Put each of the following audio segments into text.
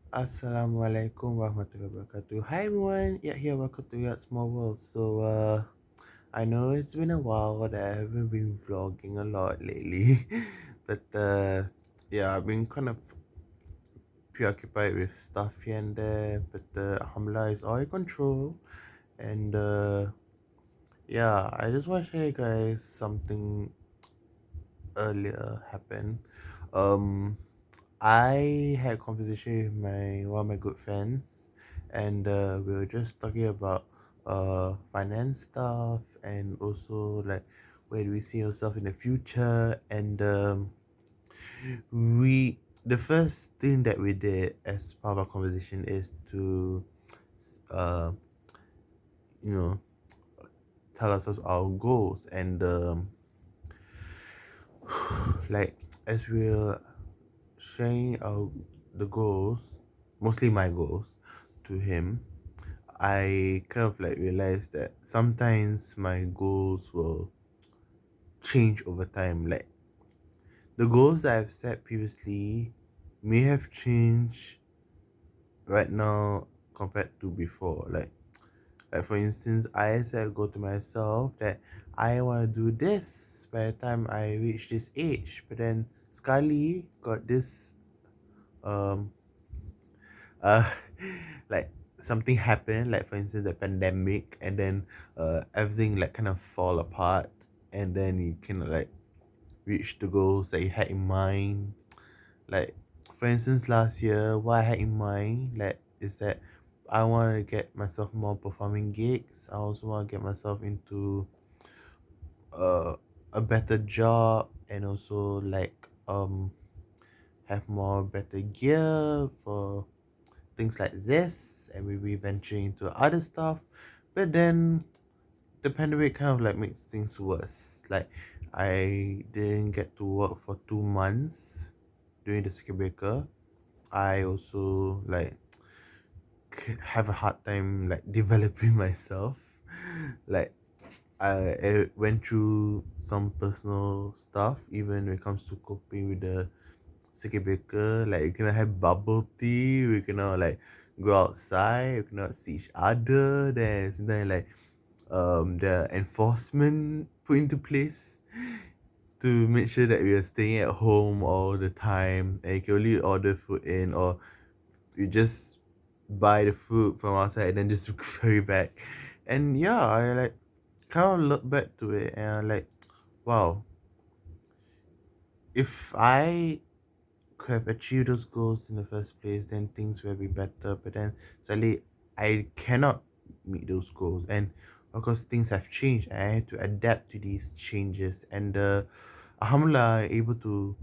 Assalamualaikum warahmatullahi wabarakatuh. Hi everyone, yeah, here welcome to your small world. I know it's been a while that I haven't been vlogging a lot lately, but yeah, I've been kind of preoccupied with stuff here and there. But Alhamdulillah is all in control, and yeah, I just want to share you guys something earlier happened. Um, I had a conversation with my one of my good friends, and we were just talking about finance stuff and also like where do we see ourselves in the future. And we the first thing that we did as part of our conversation is to uh you know tell ourselves our goals and like as we're sharing our the goals, mostly my goals, to him, I kind of like realized that sometimes my goals will change over time. Like the goals that I've set previously may have changed right now compared to before. Like for instance, I set a goal to myself that I want to do this by the time I reach this age, but then Scully got this um uh like something happened, like for instance the pandemic, and then everything like kind of fall apart, and then you can like reach the goals that you had in mind. Like for instance last year, what I had in mind like is that I want to get myself more performing gigs. I also want to get myself into uh, a better job, and also like have more better gear for things like this, and maybe venturing into other stuff. But then the pandemic kind of like makes things worse. Like I didn't get to work for 2 months during the circuit breaker. I also like have a hard time like developing myself. Like I went through some personal stuff even when it comes to coping with the circuit breaker. Like we cannot have bubble tea, we cannot like go outside, we cannot see each other. Then like the enforcement put into place to make sure that we are staying at home all the time, and you can only order food in, or you just buy the food from outside and then just carry back. And yeah, I like kind of look back to it and I'm like, wow, if I could have achieved those goals in the first place, then things will be better. But then sadly, I cannot meet those goals, and of course, things have changed. I had to adapt to these changes, and Alhamdulillah, able to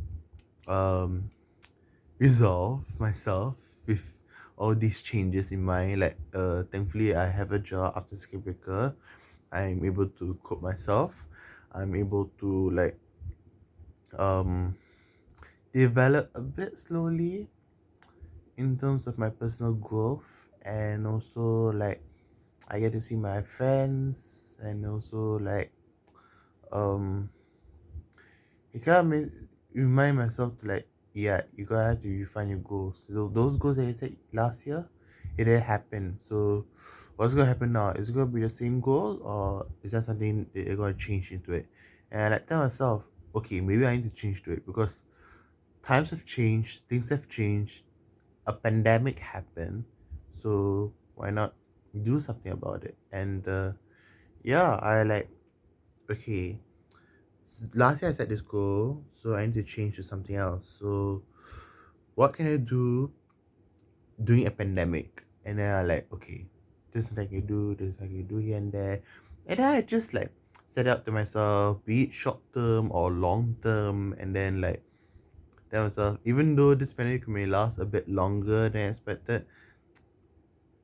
um resolve myself with all these changes in mind. Like thankfully, I have a job after circuit breaker. I'm able to cook myself. I'm able to like um develop a bit slowly in terms of my personal growth, and also like I get to see my friends, and also like um it kind of remind myself to like, yeah, you gotta to refine your goals. So those goals that you said last year, it didn't happen. So what's gonna happen now? Is it gonna be the same goal, or is that something that you're gonna change into it? And I like tell myself, okay, maybe I need to change to it because times have changed, things have changed, a pandemic happened, so why not do something about it? And yeah, I like, okay, last year I set this goal, so I need to change to something else. So what can I do during a pandemic? And then I like, okay, this is like I do, this is like I do here and there. And then I just like set up to myself, be it short term or long term, and then like tell myself, even though this pandemic may last a bit longer than expected,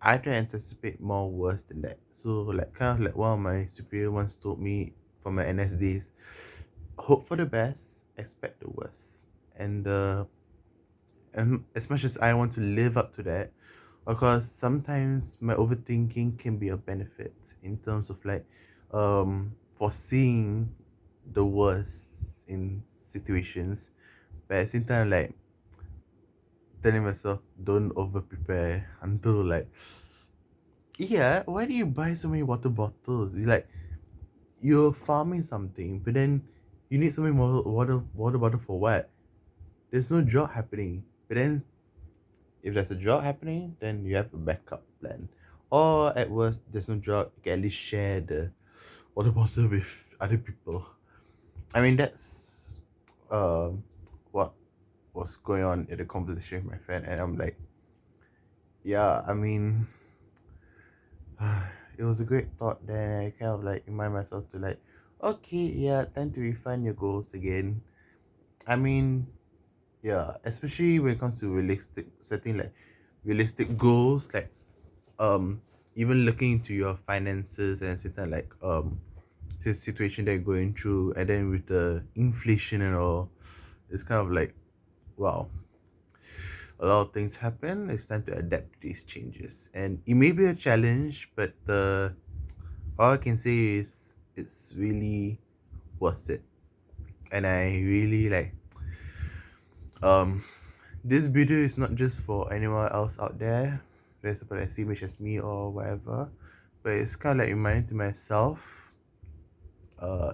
I can anticipate more worse than that. So like kind of like one of my superior once told me from my NS days, hope for the best, expect the worst. And as much as I want to live up to that, of course sometimes my overthinking can be a benefit in terms of like foreseeing the worst in situations. But at the same time, like telling myself don't over prepare until like, yeah, why do you buy so many water bottles? You like you're farming something, but then you need so many water bottle for what? There's no drought happening. But then if there's a drought happening, then you have a backup plan. Or at worst, there's no drought, you can at least share the water bottle with other people. I mean that's what was going on in the conversation with my friend, and I'm like, yeah, I mean, it was a great thought. Then I kind of like remind myself to like, okay, yeah, time to refine your goals again. I mean, yeah, especially when it comes to realistic setting like realistic goals, like um even looking into your finances and certain like the situation they're going through, and then with the inflation and all, it's kind of like, wow, a lot of things happen. It's time to adapt to these changes, and it may be a challenge, but all I can say is it's really worth it. And I really like um this video is not just for anyone else out there that's about the same age as me or whatever, but it's kind of like reminding to myself,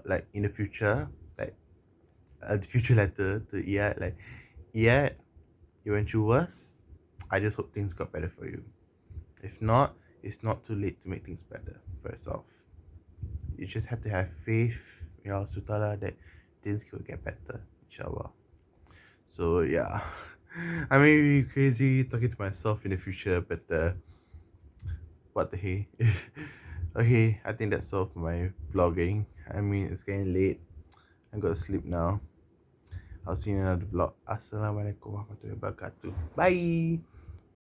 like in the future, like the future letter to yeah, like yeah, you went through worse. I just hope things got better for you. If not, it's not too late to make things better for yourself. You just have to have faith in Allah Subhanahu that things will get better, inshallah. So yeah, I may be crazy talking to myself in the future, but what the hey? Okay, I think that's all for my vlogging. I mean, it's getting late. I gotta sleep now. I'll see you in another vlog. Assalamualaikum warahmatullahi wabarakatuh. Bye.